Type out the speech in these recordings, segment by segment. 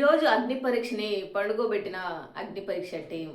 ఈరోజు అగ్ని పరీక్షని పండుకోబెట్టిన అగ్ని పరీక్ష టీం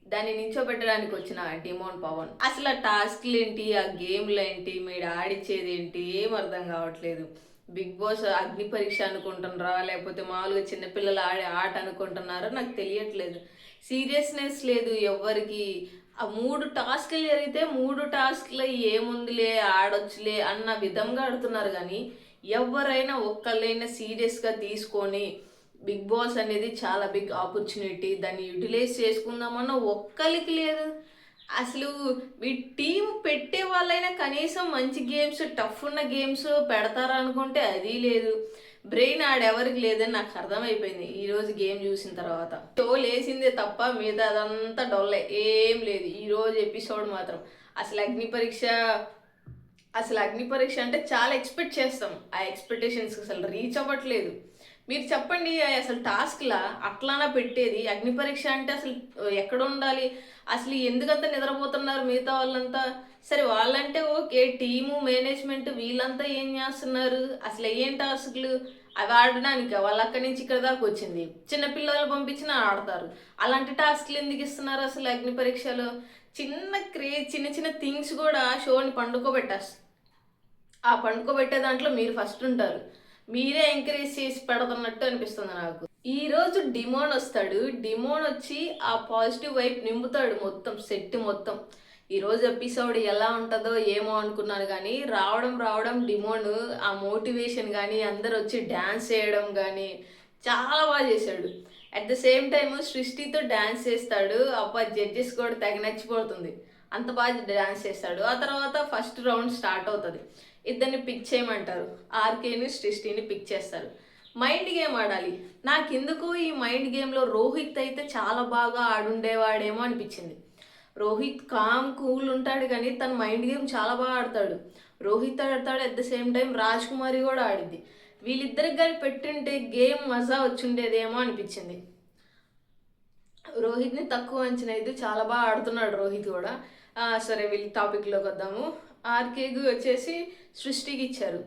దాన్ని నించోబెట్టడానికి వచ్చిన డిమోన్ పవన్ అసలు ఆ టాస్క్లు ఏంటి, ఆ గేమ్లు ఏంటి, మీరు ఆడిచ్చేది ఏంటి ఏం అర్థం కావట్లేదు. బిగ్ బాస్ అగ్ని పరీక్ష అనుకుంటున్నారా లేకపోతే మామూలుగా చిన్నపిల్లలు ఆడే ఆట అనుకుంటున్నారా నాకు తెలియట్లేదు. సీరియస్నెస్ లేదు ఎవ్వరికి. ఆ 3 టాస్క్లు జరిగితే 3 టాస్క్లు ఏముందిలే ఆడొచ్చులే అన్న విధంగా ఆడుతున్నారు కానీ ఎవరైనా ఒక్కళ్ళైనా సీరియస్గా తీసుకొని బిగ్ బాస్ అనేది చాలా బిగ్ ఆపర్చునిటీ, దాన్ని యూటిలైజ్ చేసుకుందామన్న ఒక్కరికి లేదు. అసలు మీ టీం పెట్టే వాళ్ళైనా కనీసం మంచి గేమ్స్, టఫ్ ఉన్న గేమ్స్ పెడతారా అనుకుంటే అది లేదు. బ్రెయిన్ ఆడెవరికి లేదని నాకు అర్థమైపోయింది ఈరోజు గేమ్ చూసిన తర్వాత. షో లేసిందే తప్ప మిగతా అదంతా డొల్లే, ఏం లేదు ఈరోజు ఎపిసోడ్ మాత్రం. అసలు అగ్ని పరీక్ష అసలు అగ్ని పరీక్ష అంటే చాలా ఎక్స్పెక్ట్ చేస్తాం, ఆ ఎక్స్పెక్టేషన్స్ అసలు రీచ్ అవ్వట్లేదు. మీరు చెప్పండి, అసలు టాస్క్లా అట్లానా పెట్టేది? అగ్ని పరీక్ష అంటే అసలు ఎక్కడ ఉండాలి? అసలు ఎందుకంత నిద్రపోతున్నారు మిగతా వాళ్ళంతా? సరే వాళ్ళంటే ఓకే, టీము మేనేజ్మెంట్ వీళ్ళంతా ఏం చేస్తున్నారు? అసలు ఏం టాస్క్లు అవి ఆడడానికి? వాళ్ళు అక్కడి నుంచి ఇక్కడ దాకా వచ్చింది, చిన్నపిల్లలు పంపించినా ఆడతారు. అలాంటి టాస్క్లు ఎందుకు ఇస్తున్నారు అసలు అగ్ని పరీక్షలో? చిన్న చిన్న థింగ్స్ కూడా షోని పండుకోబెట్టేస్తారు. ఆ పండుకోబెట్టే దాంట్లో మీరు ఫస్ట్ ఉంటారు, మీరే ఎంకరేజ్ చేసి పెడుతున్నట్టు అనిపిస్తుంది నాకు. ఈ రోజు డిమోన్ వస్తాడు, డిమోన్ వచ్చి ఆ పాజిటివ్ వైపు నింపుతాడు మొత్తం సెట్ మొత్తం. ఈరోజు ఎపిసోడ్ ఎలా ఉంటుందో ఏమో అనుకున్నాను కానీ రావడం రావడం డిమోన్ ఆ మోటివేషన్ కానీ అందరు వచ్చి డ్యాన్స్ చేయడం కానీ చాలా బాగా చేశాడు. అట్ ద సేమ్ టైమ్ సృష్టితో డ్యాన్స్ చేస్తాడు, అబ్బా జడ్జెస్ కూడా తెగ నచ్చిపోతుంది, అంత బాగా డ్యాన్స్ చేస్తాడు. ఆ తర్వాత ఫస్ట్ రౌండ్ స్టార్ట్ అవుతుంది, ఇద్దరిని పిక్ చేయమంటారు, ఆర్కేని సృష్టిని పిక్ చేస్తారు. మైండ్ గేమ్ ఆడాలి. నాకెందుకు ఈ మైండ్ గేమ్లో రోహిత్ అయితే చాలా బాగా ఆడుండేవాడేమో అనిపించింది. రోహిత్ కామ్ కూల్ ఉంటాడు కానీ తన మైండ్ గేమ్ చాలా బాగా ఆడతాడు. రోహిత్ ఆడతాడు, at the same time Raj Kumari కూడా ఆడింది. వీళ్ళిద్దరికి కానీ పెట్టింటే గేమ్ మజా వచ్చుండేదేమో అనిపించింది. రోహిత్ని తక్కువ అంచనా అయితే చాలా బాగా ఆడుతున్నాడు రోహిత్ కూడా. సరే వీళ్ళ టాపిక్లోకి వద్దాము. ఆర్కేకి వచ్చేసి సృష్టికి ఇచ్చారు.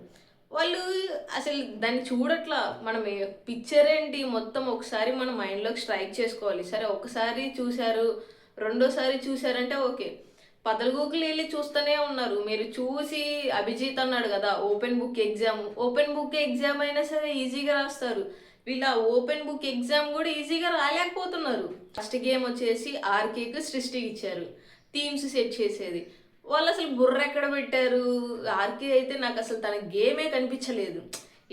వాళ్ళు అసలు దాన్ని చూడట్లా. మనం పిక్చర్ ఏంటి మొత్తం ఒకసారి మన మైండ్లోకి స్ట్రైక్ చేసుకోవాలి. సరే ఒకసారి చూశారు, రెండోసారి చూశారంటే ఓకే, పదలుగూకులు వెళ్ళి చూస్తూనే ఉన్నారు. మీరు చూసి అభిజిత్ అన్నాడు కదా open book exam, open book exam అయినా సరే ఈజీగా రాస్తారు. వీళ్ళ ఓపెన్ బుక్ ఎగ్జామ్ కూడా ఈజీగా రాలేకపోతున్నారు. ఫస్ట్ గేమ్ వచ్చేసి ఆర్కేకి సృష్టికి ఇచ్చారు, థీమ్స్ సెట్ చేసేది. వాళ్ళు అసలు బుర్ర ఎక్కడ పెట్టారు? ఆర్కే అయితే నాకు అసలు తన గేమే కనిపించలేదు.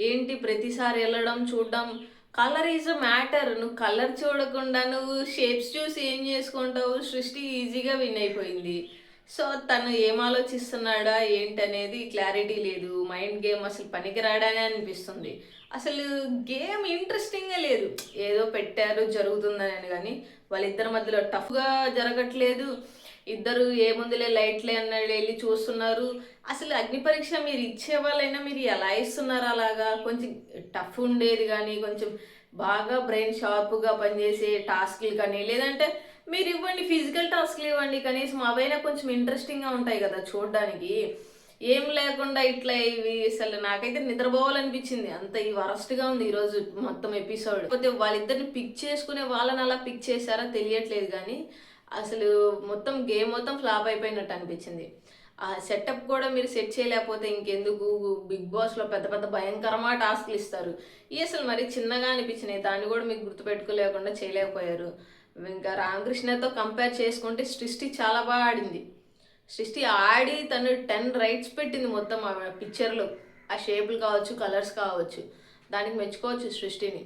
ఏంటి ప్రతిసారి వెళ్ళడం చూడడం? Colour is a matter. నువ్వు కలర్ చూడకుండా నువ్వు షేప్స్ చూసి ఏం చేసుకుంటావు? సృష్టి ఈజీగా విన్ అయిపోయింది. సో తను ఏం ఆలోచిస్తున్నాడా ఏంటనేది క్లారిటీ లేదు. మైండ్ గేమ్ అసలు పనికిరాడనే అనిపిస్తుంది. అసలు గేమ్ ఇంట్రెస్టింగ్గా లేదు. ఏదో పెట్టారు జరుగుతుందని కానీ వాళ్ళిద్దరి మధ్యలో టఫ్గా జరగట్లేదు. ఇద్దరు ఏముందిలే లైట్లే అన్నాడు వెళ్ళి చూస్తున్నారు. అసలు అగ్ని పరీక్ష మీరు ఇచ్చే వాళ్ళైనా మీరు ఎలా ఇస్తున్నారు? అలాగా కొంచెం టఫ్ ఉండేది కానీ కొంచెం బాగా బ్రెయిన్ షార్ప్గా పనిచేసే టాస్క్లు కానీ, లేదంటే మీరు ఇవ్వండి ఫిజికల్ టాస్క్లు ఇవ్వండి, కనీసం అవైనా కొంచెం ఇంట్రెస్టింగ్గా ఉంటాయి కదా చూడడానికి. ఏం లేకుండా ఇట్లా ఇవి అసలు నాకైతే నిద్రపోవాలనిపించింది, అంత ఈ వరస్ట్గా ఉంది ఈరోజు మొత్తం ఎపిసోడ్. కాకపోతే వాళ్ళిద్దరిని పిక్ చేసుకునే వాళ్ళని అలా పిక్ చేశారా తెలియట్లేదు కానీ అసలు మొత్తం గేమ్ మొత్తం ఫ్లాప్ అయిపోయినట్టు అనిపించింది. ఆ సెటప్ కూడా మీరు సెట్ చేయలేకపోతే ఇంకెందుకు? బిగ్ బాస్లో పెద్ద పెద్ద భయంకరమైన టాస్క్లు ఇస్తారు, ఈ అసలు మరీ చిన్నగా అనిపించినాయి. దాన్ని కూడా మీకు గుర్తుపెట్టుకోలేకుండా చేయలేకపోయారు. ఇంకా రామకృష్ణతో కంపేర్ చేసుకుంటే సృష్టి చాలా బాగా ఆడింది. సృష్టి ఆడి తను 10 రైట్స్ పెట్టింది మొత్తం ఆ పిక్చర్లో. ఆ షేపులు కావచ్చు, కలర్స్ కావచ్చు, దానికి మెచ్చుకోవచ్చు సృష్టిని.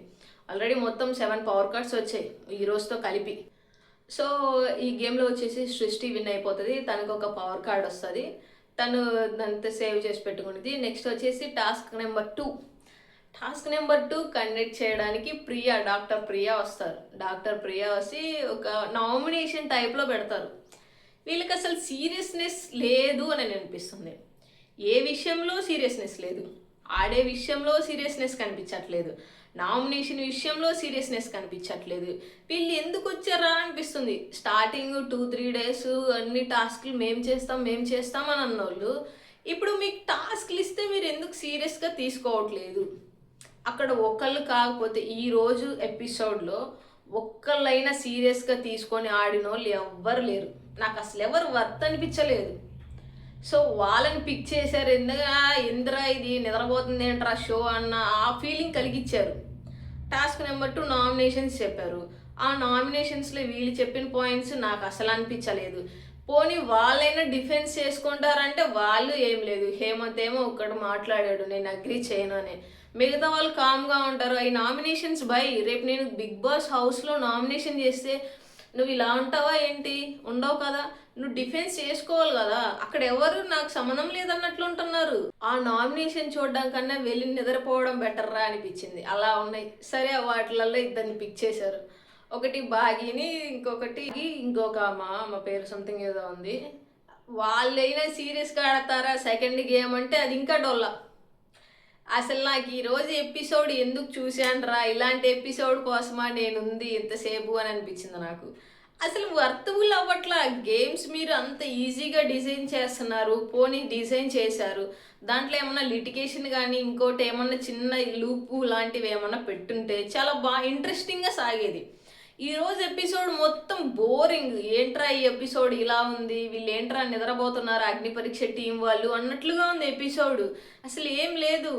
ఆల్రెడీ మొత్తం 7 పవర్ కార్డ్స్ వచ్చాయి ఈ రోజుతో కలిపి. సో ఈ గేమ్లో వచ్చేసి సృష్టి విన్ అయిపోతుంది, తనకు ఒక పవర్ కార్డ్ వస్తుంది, తను అంతా సేవ్ చేసి పెట్టుకునేది. నెక్స్ట్ వచ్చేసి task number 2. Task number 2 conduct చేయడానికి డాక్టర్ ప్రియా వస్తారు. డాక్టర్ ప్రియా వచ్చి ఒక నామినేషన్ టైప్లో పెడతారు. వీళ్ళకి అసలు సీరియస్నెస్ లేదు అని అనిపిస్తుంది. ఏ విషయంలో సీరియస్నెస్ లేదు, ఆడే విషయంలో సీరియస్నెస్ కనిపించట్లేదు, నామినేషన్ విషయంలో సీరియస్నెస్ కనిపించట్లేదు. వీళ్ళు ఎందుకు వచ్చారా అనిపిస్తుంది. స్టార్టింగ్ 2-3 డేస్ అన్ని టాస్క్లు మేము చేస్తాం అని అన్నోళ్ళు ఇప్పుడు మీకు టాస్క్లు ఇస్తే మీరు ఎందుకు సీరియస్గా తీసుకోవట్లేదు? అక్కడ ఒకళ్ళు కాకపోతే ఈరోజు ఎపిసోడ్లో ఒక్కళ్ళైనా సీరియస్గా తీసుకొని ఆడిన వాళ్ళు ఎవ్వరు లేరు. నాకు అసలు ఎవరు వర్త్ అనిపించలేదు. సో వాళ్ళని పిక్ చేశారు. ఎందురా ఇది నిద్రపోతుంది ఏంట్రా షో అన్న ఆ ఫీలింగ్ కలిగించారు. టాస్క్ నెంబర్ 2 నామినేషన్స్ చెప్పారు. ఆ నామినేషన్స్లో వీళ్ళు చెప్పిన పాయింట్స్ నాకు అసలు అనిపించలేదు. పోనీ వాళ్ళైనా డిఫెన్స్ చేసుకుంటారంటే వాళ్ళు ఏం లేదు. హేమంత్ ఏమో ఒక్కడు మాట్లాడాడు, నేను అగ్రీ చేయను అని. మిగతా వాళ్ళు కామ్గా ఉంటారు. ఈ నామినేషన్స్ రేపు నేను బిగ్ బాస్ హౌస్లో నామినేషన్ చేస్తే నువ్వు ఇలా ఉంటావా ఏంటి? ఉండవు కదా, నువ్వు డిఫెన్స్ చేసుకోవాలి కదా. అక్కడ ఎవరు నాకు సంబంధం లేదన్నట్లు ఉంటున్నారు. ఆ నామినేషన్ చూడడం కన్నా వెళ్ళి నిద్రపోవడం బెటర్ రా అనిపించింది. అలా ఉన్నాయి. సరే వాటిలలో ఇద్దరిని పిక్ చేశారు. ఒకటి బాగిని, ఇంకొక మా పేరు సంథింగ్ ఏదో ఉంది. వాళ్ళైనా సీరియస్గా ఆడతారా సెకండ్ గేమ్ అంటే అది ఇంకా డొల్లా. అసలు నాకు ఈరోజు ఎపిసోడ్ ఎందుకు చూశానురా, ఇలాంటి ఎపిసోడ్ కోసమా నేనుంది ఇంతసేపు అని అనిపించింది నాకు. అసలు వర్తబుల్ అవ్వట్లా. గేమ్స్ మీరు అంత ఈజీగా డిజైన్ చేస్తున్నారు, పోనీ డిజైన్ చేశారు, దాంట్లో ఏమన్నా లిటికేషన్ కానీ ఇంకోటి ఏమన్నా చిన్న లూపు లాంటివి ఏమన్నా పెట్టుంటే చాలా బాగా ఇంట్రెస్టింగ్గా సాగేది. ఈరోజు ఎపిసోడ్ మొత్తం బోరింగ్. ఏంట్రా ఈ ఎపిసోడ్ ఇలా ఉంది, వీళ్ళు ఏంట్రా నిద్రపోతున్నారు అగ్ని పరీక్ష టీం వాళ్ళు అన్నట్లుగా ఉంది ఎపిసోడ్. అసలు ఏం లేదు.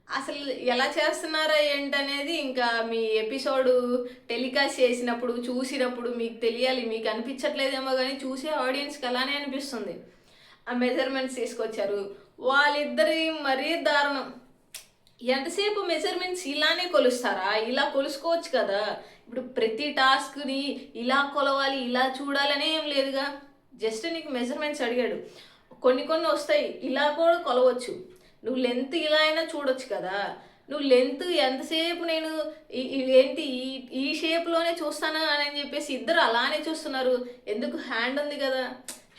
అసలు ఎలా చేస్తున్నారా ఏంటనేది ఇంకా మీ ఎపిసోడ్ టెలికాస్ట్ చేసినప్పుడు చూసినప్పుడు మీకు తెలియాలి. మీకు అనిపించట్లేదేమో కానీ చూసే ఆడియన్స్కి అలానే అనిపిస్తుంది. ఆ మెజర్మెంట్స్ తీసుకొచ్చారు వాళ్ళిద్దరి మరీ దారుణం. ఎంతసేపు మెజర్మెంట్స్ ఇలానే కొలుస్తారా? ఇలా కొలుసుకోవచ్చు కదా. ఇప్పుడు ప్రతి టాస్క్ని ఇలా కొలవాలి ఇలా చూడాలనే ఏం లేదుగా. జస్ట్ నీకు మెజర్మెంట్స్ అడిగాడు, కొన్ని వస్తాయి ఇలా కూడా కొలవచ్చు. నువ్వు లెంత్ ఇలా అయినా చూడొచ్చు కదా. నువ్వు లెంత్ ఎంతసేపు నేను ఏంటి ఈ షేప్లోనే చూస్తానా అని చెప్పేసి ఇద్దరు అలానే చూస్తున్నారు. ఎందుకు? హ్యాండ్ ఉంది కదా,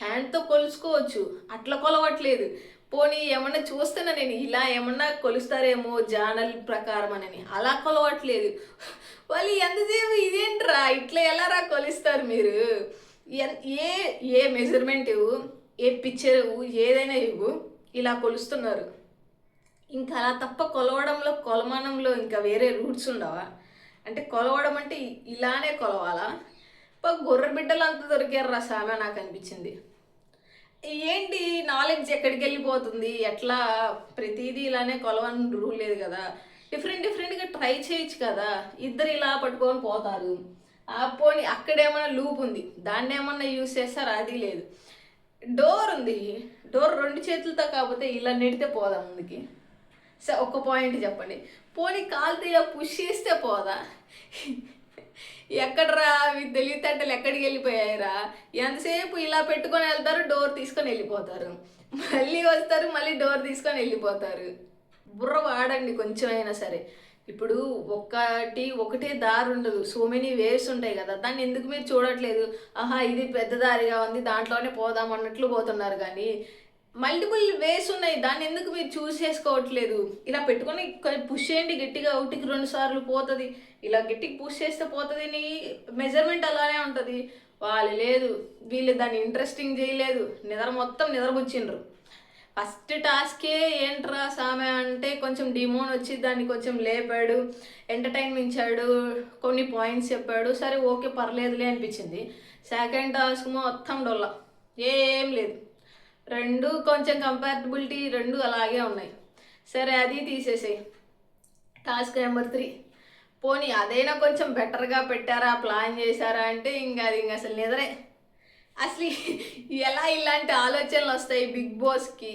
హ్యాండ్తో కొలుసుకోవచ్చు, అట్లా కొలవట్లేదు. పోనీ ఏమన్నా చూస్తున్నా నేను ఇలా ఏమన్నా కొలుస్తారేమో జానల్ ప్రకారం అని, అలా కొలవట్లేదు. వాళ్ళు ఎంతసేపు ఇదేంట్రా ఇట్లా ఎలా రా కొలుస్తారు మీరు? ఏ ఏ మెజర్మెంట్ ఇవ్వు, ఏ పిక్చర్ ఇవ్వు, ఏదైనా ఇవ్వు, ఇలా కొలుస్తున్నారు. ఇంకా అలా తప్ప కొలమానంలో ఇంకా వేరే రూట్స్ ఉండవా? అంటే కొలవడం అంటే ఇలానే కొలవాలా? గొర్రె బిడ్డలు అంతా దొరికారు సామె నాకు అనిపించింది. ఏంటి నాలెడ్జ్ ఎక్కడికి వెళ్ళిపోతుంది? ఎట్లా ప్రతిదీ ఇలానే కొలవని రూల్ లేదు కదా. డిఫరెంట్గా ట్రై చేయొచ్చు కదా. ఇద్దరు ఇలా పట్టుకొని పోతారు. పోనీ అక్కడేమన్నా లూప్ ఉంది, దాన్ని ఏమన్నా యూస్ చేస్తారు, అది లేదు. డోర్ ఉంది, డోర్ 2 చేతులతో కాకపోతే ఇలా నెడితే పోదా ముందుకి? సరే ఒక పాయింట్ చెప్పండి. పోనీ కాలుతో ఇలా పుష్ చేస్తే పోదా? ఎక్కడరా మీకు తెలివితేటలు ఎక్కడికి వెళ్ళిపోయాయిరా? ఎంతసేపు ఇలా పెట్టుకొని వెళ్తారు, డోర్ తీసుకొని వెళ్ళిపోతారు, మళ్ళీ వస్తారు, మళ్ళీ డోర్ తీసుకొని వెళ్ళిపోతారు. బుర్ర వాడండి కొంచెం అయినా సరే. ఇప్పుడు ఒకటే దారి ఉండదు, సో మెనీ వేవ్స్ ఉంటాయి కదా. దాన్ని ఎందుకు మీరు చూడట్లేదు? ఇది పెద్ద దారిగా ఉంది దాంట్లోనే పోదాం అన్నట్లు పోతున్నారు. కానీ మల్టిపుల్ వేస్ ఉన్నాయి, దాన్ని ఎందుకు మీరు చూస్ చేసుకోవట్లేదు? ఇలా పెట్టుకొని పుష్ చేయండి గట్టిగా, 1కి 2 సార్లు పోతుంది. ఇలా గట్టికి పుష్ చేస్తే పోతుంది, నీ మెజర్మెంట్ అలానే ఉంటుంది. వాళ్ళు లేదు, వీళ్ళు దాన్ని ఇంట్రెస్టింగ్ చేయలేదు. మొత్తం నిద్రపుచ్చిండ్రు. ఫస్ట్ టాస్కే ఏంట్రా సామె అంటే కొంచెం డిమోన్ వచ్చి దాన్ని కొంచెం లేపాడు, ఎంటర్టైన్మెంట్ కొన్ని పాయింట్స్ చెప్పాడు, సరే ఓకే పర్లేదులే అనిపించింది. సెకండ్ టాస్క్ మొత్తం డొల్ల, ఏం లేదు. 2 కొంచెం కంపాటబిలిటీ 2 అలాగే ఉన్నాయి. సరే అది తీసేసాయి. టాస్క్ నెంబర్ 3 పోనీ అదైనా కొంచెం బెటర్గా పెట్టారా, ప్లాన్ చేశారా అంటే అది అసలు నిద్రే. అసలు ఎలా ఇలాంటి ఆలోచనలు వస్తాయి బిగ్ బాస్కి?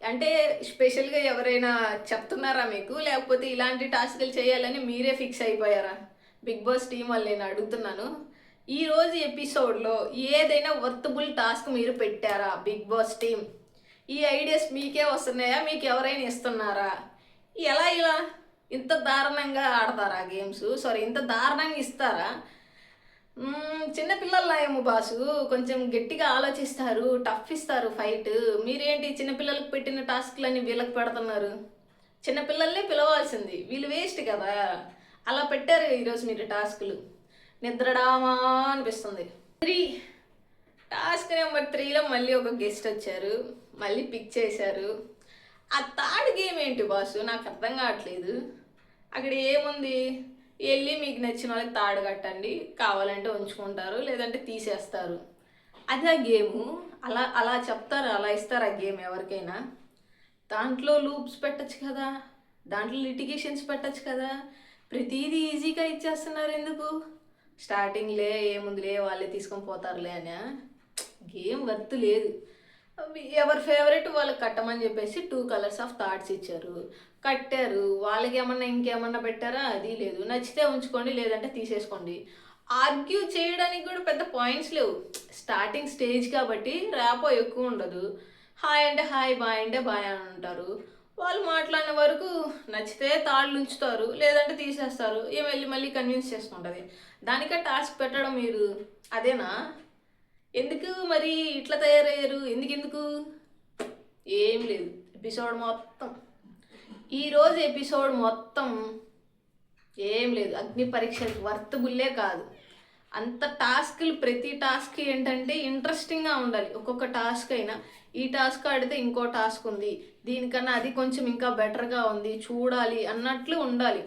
అంటే స్పెషల్గా ఎవరైనా చెప్తున్నారా మీకు, లేకపోతే ఇలాంటి టాస్క్లు చేయాలని మీరే ఫిక్స్ అయిపోయారా? బిగ్ బాస్ టీం వాళ్ళు నేను అడుగుతున్నాను. ఈరోజు ఎపిసోడ్లో ఏదైనా వర్తబుల్ టాస్క్ మీరు పెట్టారా బిగ్ బాస్ టీం? ఈ ఐడియాస్ మీకే వస్తున్నాయా, మీకు ఎవరైనా ఇస్తున్నారా? ఇలా ఇంత దారుణంగా ఆడతారా గేమ్స్? ఇంత దారుణంగా ఇస్తారా? చిన్నపిల్లల ఏమో బాసు, కొంచెం గట్టిగా ఆలోచిస్తారు, టఫ్ ఇస్తారు ఫైట్. మీరేంటి చిన్నపిల్లలకు పెట్టిన టాస్క్లన్నీ వీళ్ళకి పెడుతున్నారు? చిన్నపిల్లల్నే పిలవాల్సింది, వీళ్ళు వేస్ట్ కదా. అలా పెట్టారు ఈరోజు మీరు టాస్కులు. నిద్రడామా అనిపిస్తుంది. టాస్క్ నెంబర్ 3లో మళ్ళీ ఒక గెస్ట్ వచ్చారు, మళ్ళీ పిక్ చేశారు. ఆ థర్డ్ గేమ్ ఏంటి బాసు? నాకు అర్థం కావట్లేదు. అక్కడ ఏముంది, వెళ్ళి మీకు నచ్చిన వాళ్ళకి తాడు కట్టండి, కావాలంటే ఉంచుకుంటారు లేదంటే తీసేస్తారు. అది ఆ గేము. అలా అలా చెప్తారు, అలా ఇస్తారు ఆ గేమ్ ఎవరికైనా. దాంట్లో లూప్స్ పెట్టచ్చు కదా, దాంట్లో లిటిగేషన్స్ పెట్టచ్చు కదా. ప్రతిదీ ఈజీగా ఇచ్చేస్తున్నారు ఎందుకు? స్టార్టింగ్లే ఏముందిలే వాళ్ళే తీసుకొని పోతారులే అని. గేమ్ వర్త్ లేదు. ఎవరి ఫేవరెట్ వాళ్ళకి కట్టమని చెప్పేసి 2 కలర్స్ ఆఫ్ థాట్స్ ఇచ్చారు, కట్టారు. వాళ్ళకి ఏమన్నా ఇంకేమన్నా పెట్టారా? అది లేదు. నచ్చితే ఉంచుకోండి లేదంటే తీసేసుకోండి. ఆర్గ్యూ చేయడానికి కూడా పెద్ద పాయింట్స్ లేవు. స్టార్టింగ్ స్టేజ్ కాబట్టి ర్యాపో ఎక్కువ ఉండదు. హాయ్ అంటే హాయ్, బాయ్ అంటే బాయ్ అని అంటారు. వాళ్ళు మాట్లాడిన వరకు నచ్చితే తాళ్ళు ఉంచుతారు లేదంటే తీసేస్తారు. ఏం వెళ్ళి మళ్ళీ కన్విన్స్ చేసుకుంటుంది. దానికే టాస్క్ పెట్టడం మీరు అదేనా? ఎందుకు మరి ఇట్లా తయారయ్యారు? ఎందుకు ఏం లేదు. ఎపిసోడ్ మొత్తం, ఈరోజు ఎపిసోడ్ మొత్తం ఏం లేదు. అగ్ని పరీక్ష వర్తబుల్లే కాదు. అంత టాస్క్లు, ప్రతి టాస్క్ ఏంటంటే ఇంట్రెస్టింగ్గా ఉండాలి. ఒక్కొక్క టాస్క్ అయినా ఈ టాస్క్ ఆడితే ఇంకో టాస్క్ ఉంది, దీనికన్నా అది కొంచెం ఇంకా బెటర్గా ఉంది, చూడాలి అన్నట్లు ఉండాలి.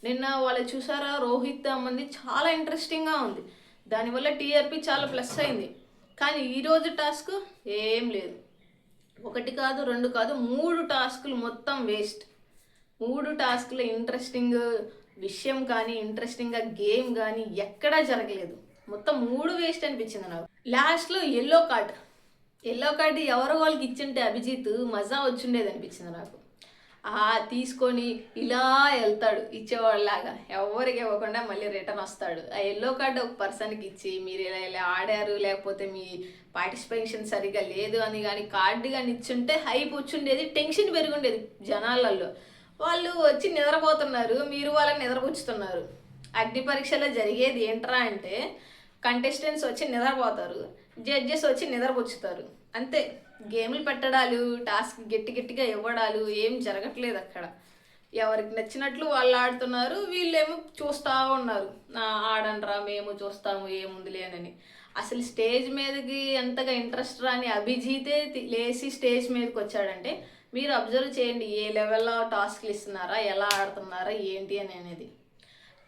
నిన్న వాళ్ళు చూసారా, రోహిత్ అమ్మంది చాలా ఇంట్రెస్టింగ్గా ఉంది. దానివల్ల టీఆర్పీ చాలా ప్లస్ అయింది. కానీ ఈరోజు టాస్క్ ఏం లేదు. 1 కాదు 2 కాదు 3 టాస్కులు మొత్తం వేస్ట్. 3 టాస్క్లు ఇంట్రెస్టింగ్ విషయం కానీ ఇంట్రెస్టింగ్గా గేమ్ కానీ ఎక్కడా జరగలేదు. మొత్తం 3 వేస్ట్ అనిపించింది నాకు. లాస్ట్లో ఎల్లో కార్డ్ ఎవరో వాళ్ళకి ఇచ్చింటే అభిజిత్ మజా వచ్చిండేది అనిపించింది నాకు. తీసుకొని ఇలా వెళ్తాడు ఇచ్చేవాళ్ళలాగా, ఎవరికి ఇవ్వకుండా మళ్ళీ రిటర్న్ వస్తాడు. ఆ ఎల్లో కార్డు ఒక పర్సన్కి ఇచ్చి మీరు ఇలా ఆడారు లేకపోతే మీ పార్టిసిపేషన్ సరిగా లేదు అని కానీ కార్డు కానీ ఇచ్చుంటే హైప్ వచ్చుండేది, టెన్షన్ పెరుగుండేది జనాలలో. వాళ్ళు వచ్చి నిద్రపోతున్నారు, మీరు వాళ్ళని నిద్రపుచ్చుతున్నారు. అగ్ని పరీక్షలో జరిగేది ఏంట్రా అంటే కంటెస్టెంట్స్ వచ్చి నిద్రపోతారు, జడ్జెస్ వచ్చి నిద్రపుచ్చుతారు, అంతే. గేమ్లు పెట్టడాలు, టాస్క్ గట్టిగా ఇవ్వడాలు ఏం జరగట్లేదు అక్కడ. ఎవరికి నచ్చినట్లు వాళ్ళు ఆడుతున్నారు, వీళ్ళేమో చూస్తూ ఉన్నారు. ఆడండ్రా మేము చూస్తాము ఏముందిలే అని. అసలు స్టేజ్ మీదకి ఎంతగా ఇంట్రెస్ట్ రాని అభిజితే లేచి స్టేజ్ మీదకి వచ్చాడంటే మీరు అబ్జర్వ్ చేయండి, ఏ లెవెల్లో టాస్క్లు ఇస్తున్నారా, ఎలా ఆడుతున్నారా ఏంటి అని అనేది.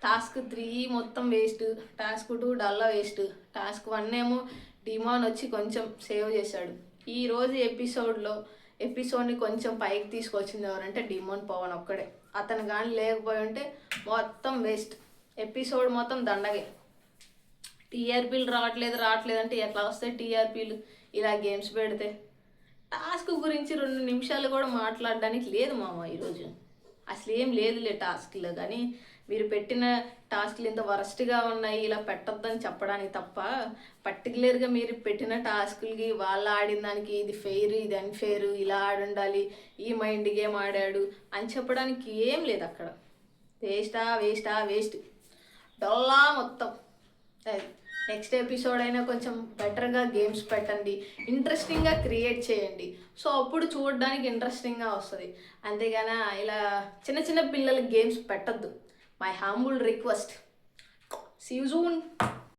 టాస్క్ 3 మొత్తం వేస్ట్, టాస్క్ 2 డల్లా వేస్ట్, టాస్క్ 1 ఏమో డిమాన్ వచ్చి కొంచెం సేవ్ చేశాడు. ఈరోజు ఎపిసోడ్ని కొంచెం పైకి తీసుకొచ్చింది ఎవరంటే డిమాన్ పవన్ ఒక్కడే. అతను కానీ లేకపోయి ఉంటే మొత్తం వేస్ట్, ఎపిసోడ్ మొత్తం దండగే. టీఆర్పీలు రావట్లేదు అంటే ఎట్లా వస్తాయి టీఆర్పీలు ఇలా గేమ్స్ పెడితే? టాస్క్ గురించి 2 నిమిషాలు కూడా మాట్లాడడానికి లేదు మామ ఈరోజు. అసలు ఏం లేదులే టాస్క్లో. కానీ మీరు పెట్టిన టాస్క్లు ఇంత వరస్ట్గా ఉన్నాయి, ఇలా పెట్టొద్దని చెప్పడానికి తప్ప పర్టికులర్గా మీరు పెట్టిన టాస్కులకి వాళ్ళు ఆడిన దానికి ఇది ఫెయిర్ ఇది అన్ఫెయిర్, ఇలా ఆడుండాలి, ఈ మైండ్ గేమ్ ఆడాడు అని చెప్పడానికి ఏం లేదు అక్కడ. వేస్ట్ డొల్లా మొత్తం. నెక్స్ట్ ఎపిసోడ్ అయినా కొంచెం బెటర్గా గేమ్స్ పెట్టండి, ఇంట్రెస్టింగ్గా క్రియేట్ చేయండి. సో అప్పుడు చూడడానికి ఇంట్రెస్టింగ్గా వస్తుంది. అంతేగాని ఇలా చిన్న పిల్లలకి గేమ్స్ పెట్టద్దు. My humble request. See you soon.